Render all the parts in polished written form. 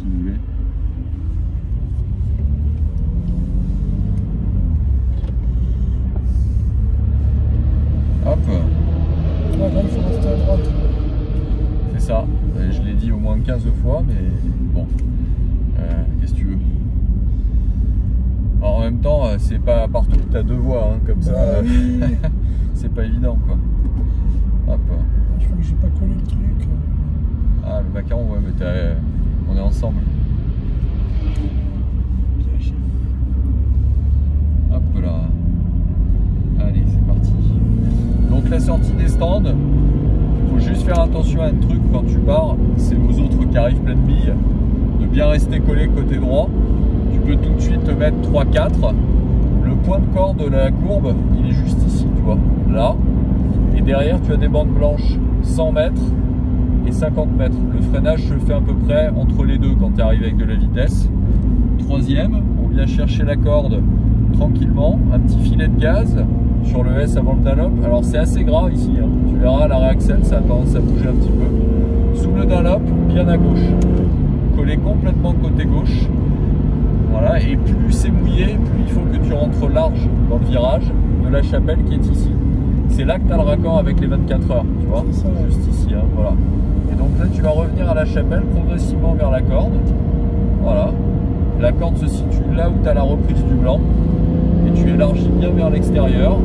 qui voulait. Hop. Ouais, là, il faut rester à droite. C'est ça. Je l'ai dit au moins 15 fois, mais bon. Qu'est-ce que tu veux? Alors, en même temps, c'est pas partout que tu as deux voies, hein, comme ça. Oui. C'est pas évident, quoi. Hop. Je crois que j'ai pas collé le truc. Ah, le macaron, ouais, mais on est ensemble. Piège. Hop là. Allez, c'est parti. Donc la sortie des stands, faut juste faire attention à un truc quand tu pars, c'est aux autres qui arrivent plein de billes, de bien rester collé côté droit. Tu peux tout de suite te mettre 3-4. Le point de corde de la courbe, il est juste ici, tu vois, là. Et derrière, tu as des bandes blanches 100 mètres et 50 mètres. Le freinage se fait à peu près entre les deux quand tu arrives avec de la vitesse. Troisième, on vient chercher la corde tranquillement, un petit filet de gaz sur le S avant le Dunlop. Alors c'est assez gras ici, hein. Tu verras, la réaxel, ça a tendance à bouger un petit peu. Sous le Dunlop, bien à gauche. Collé complètement côté gauche. Voilà, et plus c'est mouillé, plus il faut que tu rentres large dans le virage de la chapelle qui est ici. C'est là que tu as le raccord avec les 24 heures, tu vois, ça, ouais. juste ici, hein, voilà. Et donc là, tu vas revenir à la chapelle progressivement vers la corde. Voilà. La corde se situe là où tu as la reprise du blanc. Et tu élargis bien vers l'extérieur.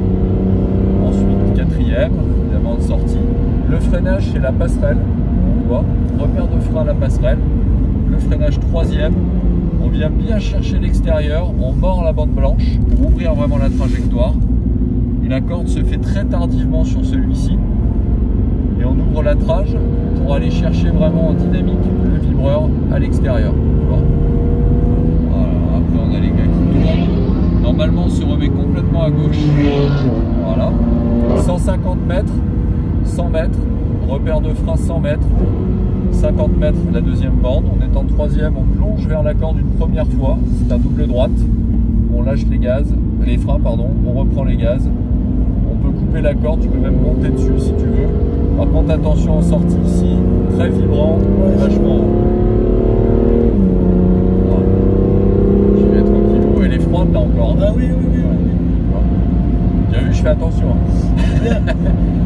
Ensuite, quatrième, évidemment de sortie. Le freinage, c'est la passerelle. Tu vois, repère de frein à la passerelle. Le freinage troisième. On vient bien chercher l'extérieur. On mord la bande blanche pour ouvrir vraiment la trajectoire. Et la corde se fait très tardivement sur celui-ci. Et on ouvre la trage pour aller chercher vraiment en dynamique le vibreur à l'extérieur. Voilà, après on a les gars qui tournent. Normalement on se remet complètement à gauche. Voilà. 150 mètres, 100 mètres, repère de frein 100 mètres, 50 mètres la deuxième borne. On est en troisième, on plonge vers la corde une première fois. C'est un double droite. On lâche les freins, pardon, on reprend les gaz. On peut couper la corde, tu peux même monter dessus si tu veux. Par contre, attention en sortie ici, très vibrant et vachement haut. Voilà. Je vais tranquillou, elle est froide là encore. Ah oui, oui, oui. Ouais. Bien vu, je fais attention.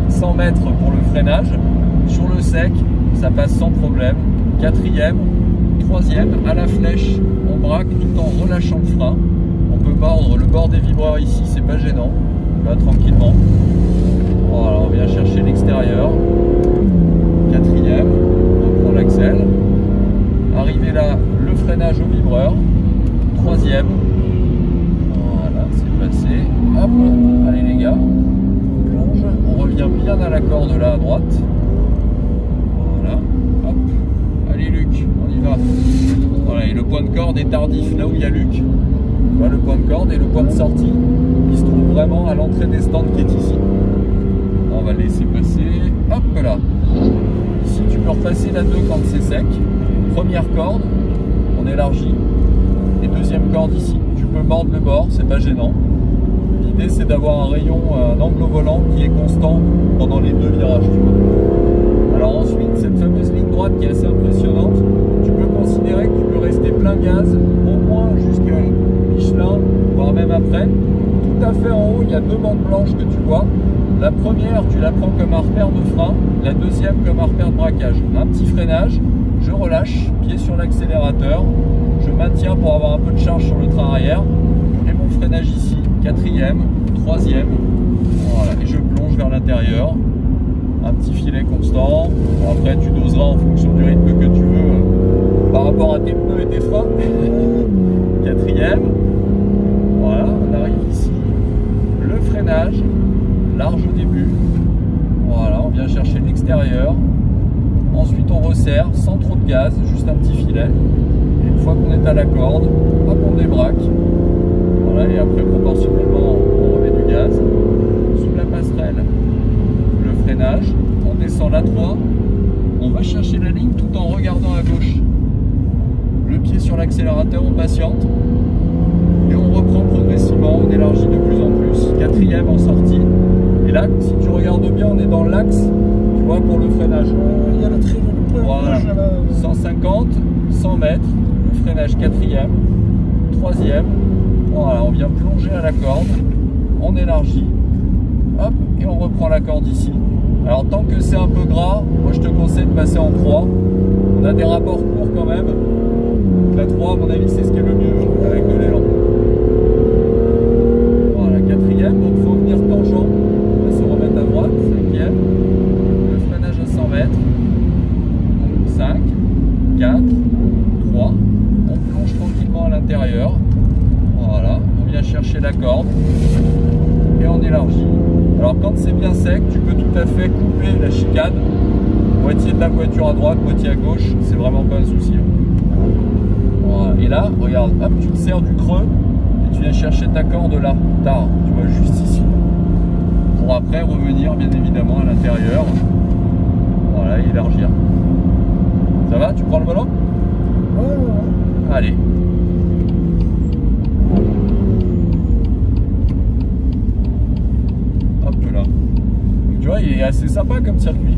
100 mètres pour le freinage. Sur le sec, ça passe sans problème. Quatrième, troisième, à la flèche, on braque tout en relâchant le frein. On peut mordre le bord des vibreurs ici, c'est pas gênant. On va tranquillement. Voilà, on vient chercher l'extérieur. Quatrième, on prend l'axel. Arrivé là, le freinage au vibreur. Troisième. Voilà, c'est passé. Hop, allez les gars. On plonge. On revient bien à la corde là à droite. Voilà, hop. Allez Luc, on y va. Voilà, et le point de corde est tardif, là où il y a Luc. Voilà le point de corde et le point de sortie. Il se trouve vraiment à l'entrée des stands qui est ici. On va laisser passer. Hop là. Ici, tu peux repasser la 2 quand c'est sec. Première corde, on élargit. Et deuxième corde ici. Tu peux mordre le bord, c'est pas gênant. L'idée, c'est d'avoir un rayon, un angle au volant qui est constant pendant les deux virages. Tu vois. Alors ensuite, cette fameuse ligne droite qui est assez impressionnante, tu peux considérer que tu peux rester plein gaz, au moins jusqu'à Michelin, voire même après. Tout à fait en haut, il y a deux bandes blanches que tu vois. La première, tu la prends comme un repère de frein, la deuxième comme un repère de braquage. Un petit freinage, je relâche, pied sur l'accélérateur, je maintiens pour avoir un peu de charge sur le train arrière, et mon freinage ici, quatrième, troisième, voilà, et je plonge vers l'intérieur, un petit filet constant. Bon, après tu doseras en fonction du rythme que tu veux par rapport à tes pneus et tes freins. Quatrième, voilà, on arrive ici, le freinage, large au début, voilà, on vient chercher l'extérieur, ensuite on resserre sans trop de gaz, juste un petit filet, et une fois qu'on est à la corde, hop, on débraque, voilà, et après proportionnellement on remet du gaz, sous la passerelle, le freinage, on descend la 3, on va chercher la ligne tout en regardant à gauche, le pied sur l'accélérateur, on patiente, et on reprend progressivement, on élargit de plus en plus, quatrième en sortie. Et là, si tu regardes bien, on est dans l'axe, tu vois, pour le freinage. Il y a le point voilà. rouge là. 150, 100 mètres, le freinage 4e, 3e. Voilà, on vient plonger à la corde, on élargit, hop, et on reprend la corde ici. Alors tant que c'est un peu gras, moi je te conseille de passer en 3. On a des rapports courts quand même. Donc la 3 à mon avis c'est ce qui est le mieux avec de l'élan. Voilà, 4e, donc il faut venir tangent. On va se remettre à droite, 5e. Le freinage à 100 mètres. Donc 5, 4, 3. On plonge tranquillement à l'intérieur. Voilà, on vient chercher la corde et on élargit. Alors quand c'est bien sec, tu peux tout à fait couper la chicane, moitié de la voiture à droite, moitié à gauche, c'est vraiment pas un souci. Voilà. Et là, regarde, hop, tu te sers du creux et tu viens chercher ta corde là, tard, tu vois, juste ici. Pour après revenir bien évidemment à l'intérieur, voilà, et élargir. Ça va, tu prends le volant? Ouais. Allez. Hop là. Tu vois, il est assez sympa comme circuit.